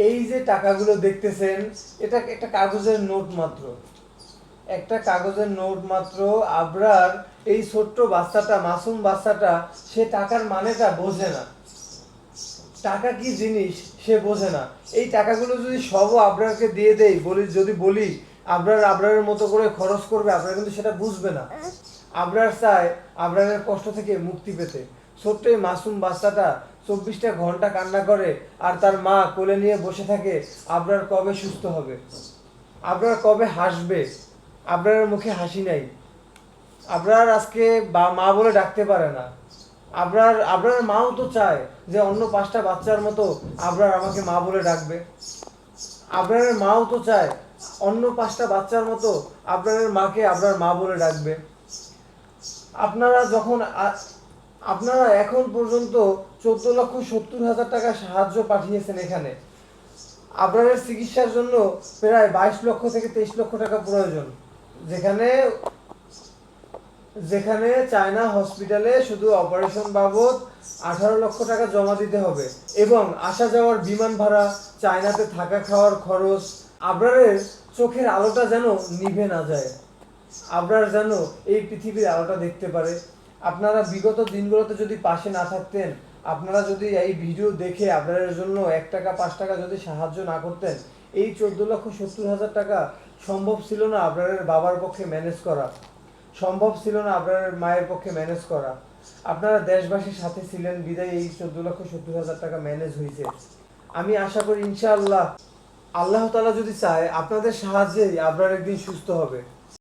এই যে টাকাগুলো দেখতেছেন, এটা একটা কাগজের নোট মাত্র, একটা কাগজের নোট মাত্র। আবরার এই ছোট্ট বাচ্চাটা, মাসুম বাচ্চাটা, সে টাকার মানেটা বোঝে না, টাকা কি জিনিস সে বোঝে না। এই টাকাগুলো যদি সব আবরারকে দিয়ে দেই, যদি বলি আবরার আবরারের মতো করে খরচ করবে, আবরার কিন্তু সেটা বুঝবে না। আবরার চায় আবরারের কষ্ট থেকে মুক্তি পেতে। ছোট্ট এই মাসুম বাচ্চাটা 24টা ঘন্টা কান্না করে, আর তার মা কোলে নিয়ে বসে থাকে আবরার কবে সুস্থ হবে, আবরার কবে হাসবে। আবরারের মুখে হাসি নাই। আবরার আজকে মা বলে ডাকতে পারে না। আবরার মাও তো চায় যে অন্য 5টা বাচ্চার মতো আবরার আমাকে মা বলে ডাকবে। আবরারের মাও তো চায় অন্য 5টা বাচ্চার মতো আবরারের মাকে আবরার মা বলে ডাকবে। আপনারা যখন আপনারা এখন পর্যন্ত 14,70,000 টাকা সাহায্য পাঠিয়েছেন এখানে। আবরারের চিকিৎসার জন্য প্রায় 22 লক্ষ থেকে 23 লক্ষ টাকা প্রয়োজন, যেখানে যেখানে চায়না হসপিটালে শুধু অপারেশন বাবদ 18 লক্ষ টাকা জমা দিতে হবে, এবং আসা যাওয়ার বিমান ভাড়া, চায়নাতে থাকা খাওয়ার খরচ। আবরারের চোখের আলোটা যেন নিভে না যায়, আবরার যেন এই পৃথিবীর আলোটা দেখতে পারে। আপনারা বিগত দিনগুলোতে যদি পাশে না থাকতেন, আপনারা যদি এই ভিডিও দেখে আবরারের জন্য 1 টাকা 5 টাকা যদি সাহায্য না করতেন, এই 14,70,000 টাকা সম্ভব ছিল না আবরারের বাবার পক্ষে ম্যানেজ করা, সম্ভব ছিল না আবরারের মায়ের পক্ষে ম্যানেজ করা। আপনারা দেশবাসীর সাথে ছিলেন বিদায় এই 14,70,000 টাকা ম্যানেজ হয়েছে। আমি আশা করি ইনশাআল্লাহ, আল্লাহ তাআলা যদি চায়, আপনাদের সাহায্যেই আবরার একদিন সুস্থ হবে।